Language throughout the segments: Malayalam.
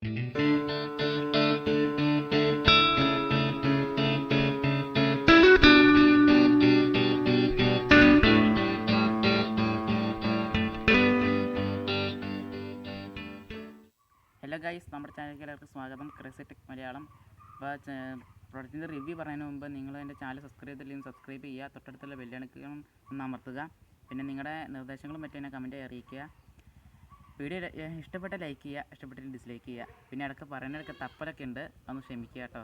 ഹലോ ഗൈസ്, നമ്മുടെ ചാനലിലേക്ക് എല്ലാവർക്കും സ്വാഗതം. Crazy tech Malayalam. അപ്പോൾ പ്രോഡക്റ്റിൻ്റെ റിവ്യൂ പറയുന്നതിന് മുമ്പ് നിങ്ങൾ എൻ്റെ ചാനൽ സബ്സ്ക്രൈബ് ചെയ്തില്ലെങ്കിൽ സബ്സ്ക്രൈബ് ചെയ്യുക, തൊട്ടടുത്തുള്ള ബെല്ലൈക്കൺ ഒന്ന് അമർത്തുക. പിന്നെ നിങ്ങളുടെ നിർദ്ദേശങ്ങളും മറ്റും എന്നെ കമൻറ്റായി അറിയിക്കുക. വീഡിയോ ഇഷ്ടപ്പെട്ട ലൈക്ക് ചെയ്യുക, ഇഷ്ടപ്പെട്ടിട്ട് ഡിസ്ലൈക്ക് ചെയ്യുക. പിന്നെ ഇടയ്ക്ക് പറയുന്നതൊക്കെ തപ്പലൊക്കെ ഉണ്ട്, അതൊന്ന് ക്ഷമിക്കുക കേട്ടോ.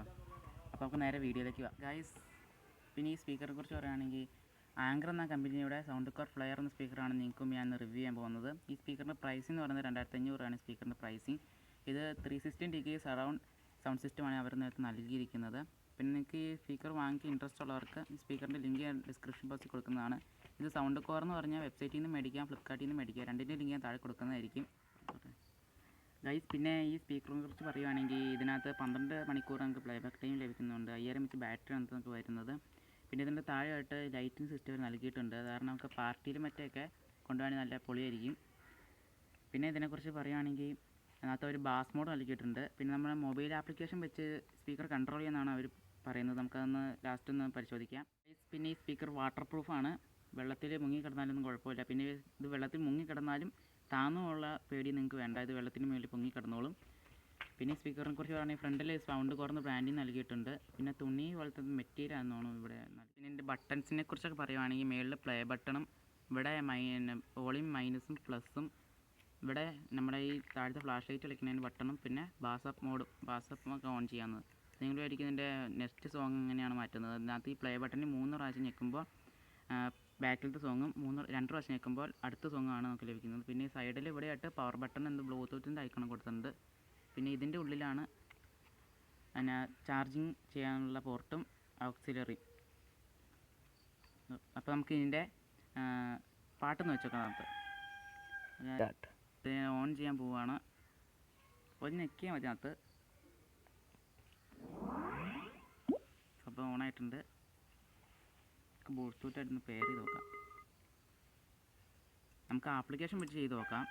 അപ്പോൾ നമുക്ക് നേരെ വീഡിയോയിലേക്ക് പോകാം ഗൈസ്. പിന്നെ ഈ സ്പീക്കറിനെ കുറിച്ച് പറയുകയാണെങ്കിൽ ആങ്കർ എന്ന കമ്പനിയുടെ സൗണ്ട്കോർ ഫ്ലെയർ എന്ന സ്പീക്കറാണ് നിങ്ങൾക്കും ഞാൻ റിവ്യൂ ചെയ്യാൻ പോകുന്നത്. ഈ സ്പീക്കറിൻ്റെ പ്രൈസിംഗ് എന്ന് പറയുന്നത് 2500 സ്പീക്കറിൻ്റെ പ്രൈസിങ്. ഇത് 316 ഡിഗ്രി സറൗണ്ട് സൗണ്ട് സിസ്റ്റമാണ് അവർ നേരത്തെ നൽകിയിരിക്കുന്നത്. പിന്നെ നിങ്ങൾക്ക് ഈ സ്പീക്കർ വാങ്ങിക്കാൻ ഇൻട്രസ്റ്റ് ഉള്ളവർക്ക് ഈ സ്പീക്കറിൻ്റെ ലിങ്ക് ഞാൻ ഡിസ്ക്രിപ്ഷൻ ബോക്സിൽ കൊടുക്കുന്നതാണ്. ഇത് സൗണ്ട് കോർ എന്ന് പറഞ്ഞാൽ വെബ്സൈറ്റിൽ നിന്ന് മേടിക്കാം, ഫ്ലിപ്കാർട്ടിൽ നിന്ന് മേടിക്കാം. രണ്ടിൻ്റെ ലിങ്ക് ഞാൻ താഴെ കൊടുക്കുന്നതായിരിക്കും ഗൈസ്. പിന്നെ ഈ സ്പീക്കറിനെ കുറിച്ച് പറയുകയാണെങ്കിൽ ഇതിനകത്ത് 12 മണിക്കൂർ നമുക്ക് പ്ലേബാക്ക് ടൈം ലഭിക്കുന്നുണ്ട്. 5000 mAh ബാറ്ററി ആണ് നമുക്ക് വരുന്നത്. പിന്നെ ഇതിൻ്റെ താഴെയായിട്ട് ലൈറ്റിംഗ് സിസ്റ്റം നൽകിയിട്ടുണ്ട്. കാരണം നമുക്ക് പാർട്ടിയിലും മറ്റൊക്കെ കൊണ്ടുപോകാൻ നല്ല പൊളിയായിരിക്കും. പിന്നെ ഇതിനെക്കുറിച്ച് പറയുകയാണെങ്കിൽ അതിനകത്ത് ഒരു ബാസ് മോഡ് നൽകിയിട്ടുണ്ട്. പിന്നെ നമ്മുടെ മൊബൈൽ ആപ്ലിക്കേഷൻ വെച്ച് സ്പീക്കർ കൺട്രോൾ ചെയ്യാനാണ് അവർ പറയുന്നത്. നമുക്കതൊന്ന് ലാസ്റ്റ് ഒന്ന് പരിശോധിക്കാം. പിന്നെ ഈ സ്പീക്കർ വാട്ടർ പ്രൂഫാണ്. വെള്ളത്തിൽ മുങ്ങിക്കിടന്നാലൊന്നും കുഴപ്പമില്ല. പിന്നെ ഇത് വെള്ളത്തിൽ മുങ്ങിക്കിടന്നാലും താന്നുമുള്ള പേടി നിങ്ങൾക്ക് വേണ്ട, ഇത് വെള്ളത്തിന് മുകളിൽ പൊങ്ങിക്കിടന്നോളും. പിന്നെ ഈ സ്പീക്കറിനെ കുറിച്ച് പറയുകയാണെങ്കിൽ ഫ്രണ്ടിൽ സൗണ്ട് കോർന്ന് ബ്രാൻഡിങ് നൽകിയിട്ടുണ്ട്. പിന്നെ തുണി പോലത്തെ മെറ്റീരിയൽ ആണെന്നാണ് ഇവിടെ. പിന്നെ ഇതിൻ്റെ ബട്ടൺസിനെ കുറിച്ചൊക്കെ പറയുകയാണെങ്കിൽ മേളിൽ പ്ലേ ബട്ടണും ഇവിടെ വോളിയം മൈനസും പ്ലസും, ഇവിടെ നമ്മുടെ ഈ താഴത്തെ ഫ്ലാഷ് ലൈറ്റ് കളിക്കുന്നതിന് ബട്ടണും, പിന്നെ ബാസപ്പ് ഒക്കെ ഓൺ ചെയ്യാവുന്നത്. നിങ്ങൾ ആയിരിക്കും ഇതിൻ്റെ നെക്സ്റ്റ് സോങ് എങ്ങനെയാണ് മാറ്റുന്നത്. അതിനകത്ത് ഈ പ്ലേ ബട്ടണിൽ 3 പ്രാവശ്യം ഞെക്കുമ്പോൾ ബാക്കിലത്തെ സോങ്ങും 2 പ്രാവശ്യം ഞെക്കുമ്പോൾ അടുത്ത സോങ്ങാണ് നമുക്ക് ലഭിക്കുന്നത്. പിന്നെ ഈ സൈഡിൽ ഇവിടെയായിട്ട് പവർ ബട്ടൺ ബ്ലൂടൂത്തിൻ്റെ ഐക്കൺ കൊടുത്തിട്ടുണ്ട്. പിന്നെ ഇതിൻ്റെ ഉള്ളിലാണ് പിന്നെ ചാർജിങ് ചെയ്യാനുള്ള പോർട്ടും ഓക്സിലറി. അപ്പോൾ നമുക്ക് ഇതിൻ്റെ പാട്ടൊന്ന് വെച്ചോക്കാം. നമുക്ക് ഓൺ ചെയ്യാൻ പോവുകയാണ്. ഒരു ഞെക്കിയാൽ മതി. അതിനകത്ത് അപ്പോൾ ഓണായിട്ടുണ്ട്. ബ്ലൂടൂത്തായിട്ടൊന്ന് പെയർ ചെയ്ത് നോക്കാം. നമുക്ക് ആപ്ലിക്കേഷൻ വെച്ച് ചെയ്ത് നോക്കാം.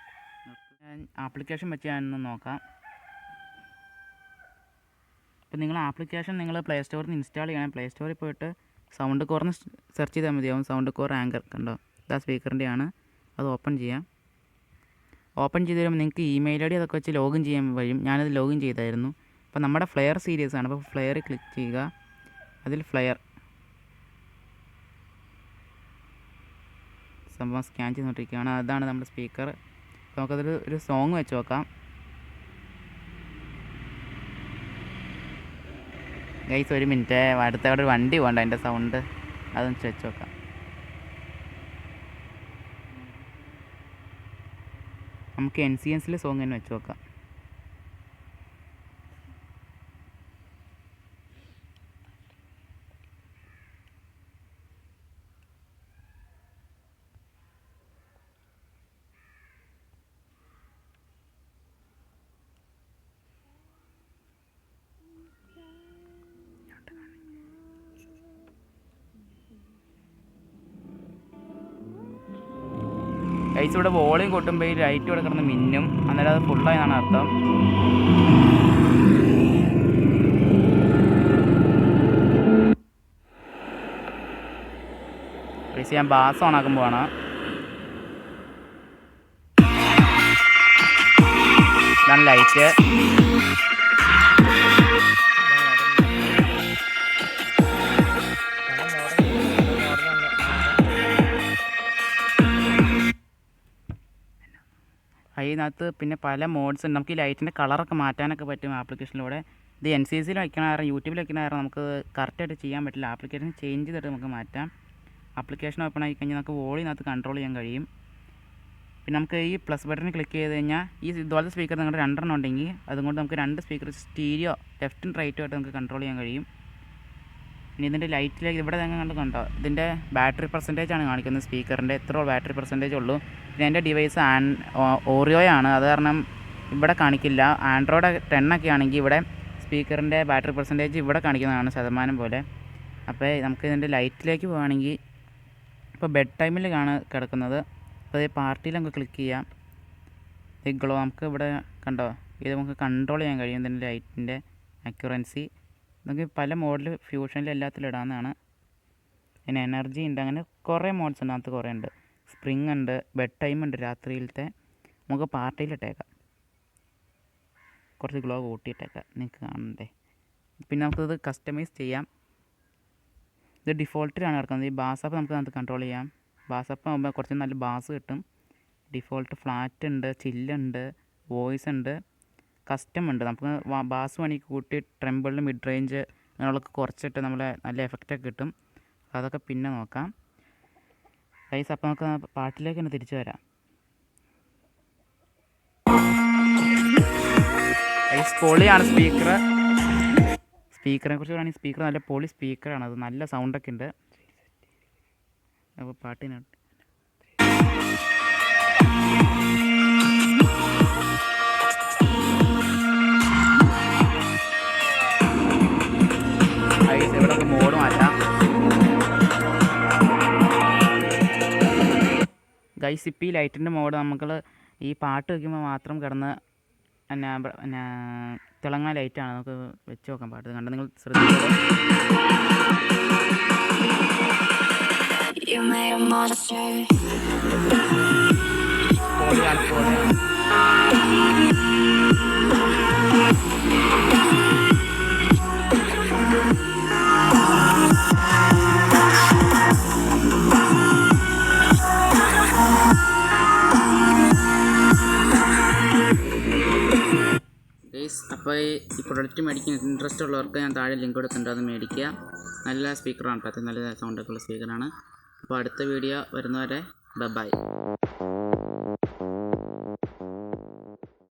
ആപ്ലിക്കേഷൻ വെച്ച് ഞാനൊന്ന് നോക്കാം. അപ്പോൾ നിങ്ങൾ പ്ലേ സ്റ്റോറിൽ നിന്ന് ഇൻസ്റ്റാൾ ചെയ്യണം. പ്ലേ സ്റ്റോറിൽ പോയിട്ട് സൗണ്ട് കോർന്ന് സെർച്ച് ചെയ്താൽ മതിയാവും. സൗണ്ട് കോർ ആങ്കർ കണ്ടോ, ഇതാ സ്പീക്കറിൻ്റെയാണ്. അത് ഓപ്പൺ ചെയ്യാം. ഓപ്പൺ ചെയ്ത് വരുമ്പോൾ നിങ്ങൾക്ക് ഇമെയിൽ ID അതൊക്കെ വെച്ച് ലോഗിൻ ചെയ്യാൻ വരും. ഞാനത് ലോഗിൻ ചെയ്തായിരുന്നു. അപ്പോൾ നമ്മുടെ ഫ്ലെയർ സീരീസ് ആണ്. അപ്പോൾ ഫ്ലെയർ ക്ലിക്ക് ചെയ്യുക. അതിൽ ഫ്ലെയർ സംഭവം സ്കാൻ ചെയ്തുകൊണ്ടിരിക്കുകയാണ്. അതാണ് നമ്മുടെ സ്പീക്കർ. അപ്പോൾ നമുക്കതൊരു സോങ് വെച്ച് നോക്കാം ഗൈസ്. ഒരു മിനിറ്റ്, അടുത്ത അവിടെ ഒരു വണ്ടി പോകണ്ട, അതിൻ്റെ സൗണ്ട് അതൊന്ന് വെച്ച് നോക്കാം. നമുക്ക് NCNസിലെ സോങ് തന്നെ വെച്ച് നോക്കാം. ഗൈസ്, ഇവിടെ വോളിയം കൊട്ടുമ്പോൾ ഈ ലൈറ്റ് ഇവിടെ കിടന്ന് മിന്നും. അന്നേരം അത് ഫുള്ളായെന്നാണ് അർത്ഥം. ഗൈസ്, ഞാൻ ബാസ് ഓൺ ആക്കുമ്പോഴാണ്. ഇതാണ് ലൈറ്റ്. അതിനകത്ത് പിന്നെ പല മോഡ്സ് ഉണ്ട്. നമുക്ക് ഈ ലൈറ്റിൻ്റെ കളറൊക്കെ മാറ്റാനൊക്കെ പറ്റും ആപ്ലിക്കേഷനിലൂടെ. ഇത് NCSയിൽ വയ്ക്കണ കാരണം, യൂട്യൂബിൽ വയ്ക്കണ കാരണം നമുക്ക് കറക്റ്റായിട്ട് ചെയ്യാൻ പറ്റില്ല. ആപ്ലിക്കേഷൻ ചേഞ്ച് ചെയ്തിട്ട് നമുക്ക് മാറ്റാം. ആപ്ലിക്കേഷൻ ഓപ്പൺ ആയി കഴിഞ്ഞാൽ നമുക്ക് വോളിയതിനകത്ത് കൺട്രോൾ ചെയ്യാൻ കഴിയും. പിന്നെ നമുക്ക് ഈ പ്ലസ് ബട്ടണിൽ ക്ലിക്ക് ചെയ്ത് കഴിഞ്ഞാൽ ഈ ഇതുപോലത്തെ സ്പീക്കർ നിങ്ങളുടെ 2 ഉണ്ടെങ്കിൽ അതുകൊണ്ട് നമുക്ക് 2 സ്പീക്കർ സ്റ്റീരിയോ ലെഫ്റ്റും റൈറ്റും ആയിട്ട് നമുക്ക് കൺട്രോൾ ചെയ്യാൻ കഴിയും. ഇനി ഇതിൻ്റെ ലൈറ്റിലേക്ക് ഇവിടെ നിങ്ങൾ കണ്ടോ, ഇതിൻ്റെ ബാറ്ററി പെർസെൻറ്റേജ് ആണ് കാണിക്കുന്നത്. സ്പീക്കറിൻ്റെ എത്ര ബാറ്ററി പെർസെൻറ്റേജ് ഉള്ളൂ. പിന്നെ എൻ്റെ ഡിവൈസ് ഓറിയോയാണ്, അത് കാരണം ഇവിടെ കാണിക്കില്ല. ആൻഡ്രോയിഡ് 10 ഒക്കെ ആണെങ്കിൽ ഇവിടെ സ്പീക്കറിൻ്റെ ബാറ്ററി പെർസെൻറ്റേജ് ഇവിടെ കാണിക്കുന്നതാണ് ശതമാനം പോലെ. അപ്പോൾ നമുക്ക് ഇതിൻ്റെ ലൈറ്റിലേക്ക് പോകുകയാണെങ്കിൽ ഇപ്പോൾ ബെഡ് ടൈമിലാണ് കിടക്കുന്നത്. അപ്പോൾ ഈ പാർട്ടിയിൽ നമുക്ക് ക്ലിക്ക് ചെയ്യാം. ഈ ഗ്ലോ നമുക്ക് ഇവിടെ കണ്ടോ ഇത് നമുക്ക് കൺട്രോൾ ചെയ്യാൻ കഴിയും. ഇതിൻ്റെ ലൈറ്റിൻ്റെ അക്യുറൻസി നമുക്ക് പല മോഡിൽ ഫ്യൂഷനിൽ എല്ലാത്തിലും ഇടാവുന്നതാണ്. പിന്നെ എനർജി ഉണ്ട്, അങ്ങനെ കുറേ മോഡ്സ് ഉണ്ട്. അതിനകത്ത് കുറേ ഉണ്ട്. സ്പ്രിങ് ഉണ്ട്, ബെഡ് ടൈം ഉണ്ട്, രാത്രിയിലത്തെ നമുക്ക് പാർട്ടിയിലിട്ടേക്കാം. കുറച്ച് ഗ്ലോ കൂട്ടിയിട്ടേക്കാം, നിങ്ങൾക്ക് കാണണ്ടേ. പിന്നെ നമുക്കിത് കസ്റ്റമൈസ് ചെയ്യാം. ഇത് ഡിഫോൾട്ടിലാണ് കിടക്കുന്നത്. ഈ ബാസപ്പ് നമുക്ക് അതിനകത്ത് കൺട്രോൾ ചെയ്യാം. ബാസപ്പ് ആകുമ്പോൾ കുറച്ച് നല്ല ബാസ് കിട്ടും. ഡിഫോൾട്ട് ഫ്ലാറ്റ് ഉണ്ട്, ചില്ലുണ്ട്, വോയിസ് ഉണ്ട്, കസ്റ്റം ഉണ്ട്. നമുക്ക് ബാസ് വേണമെങ്കിൽ കൂട്ടി ട്രെമ്പിളിൽ മിഡ് റേഞ്ച് അങ്ങനെയുള്ളതൊക്കെ കുറച്ചിട്ട് നമ്മളെ നല്ല എഫക്റ്റൊക്കെ കിട്ടും. അതൊക്കെ പിന്നെ നോക്കാം ഗൈസ്. അപ്പോൾ നമുക്ക് പാട്ടിലേക്ക് തന്നെ തിരിച്ചു വരാം. ഗൈസ് പൊളിയാണ് സ്പീക്കറിനെ കുറിച്ച് പറയുകയാണെങ്കിൽ സ്പീക്കർ നല്ല പൊളി സ്പീക്കറാണ്. അത് നല്ല സൗണ്ടൊക്കെ ഉണ്ട്. അപ്പോൾ പാട്ടിനാണ് ഇവിടെ മോഡ് മാറ്റാം ഗൈസ്. ഇപ്പോൾ ഈ ലൈറ്റിൻ്റെ മോഡ് നമുക്ക് ഈ പാട്ട് വയ്ക്കുമ്പോൾ മാത്രം കിടന്ന് പിന്നെ തിളങ്ങാൻ ലൈറ്റാണ്. നമുക്ക് വെച്ച് നോക്കാം പാട്ട് കണ്ട് നിങ്ങൾ ശ്രദ്ധിച്ചോ. അപ്പോൾ ഈ പ്രൊഡക്റ്റ് മേടിക്കാൻ ഇൻട്രസ്റ്റ് ഉള്ളവർക്ക് ഞാൻ താഴെ ലിങ്ക് കൊടുത്തിട്ടുണ്ട്, അത് മേടിക്കുക. നല്ല സ്പീക്കറാണ് കേട്ടോ, നല്ല സൗണ്ടൊക്കെ ഉള്ള സ്പീക്കറാണ്. അപ്പോൾ അടുത്ത വീഡിയോ വരുന്നവരെ ബൈ.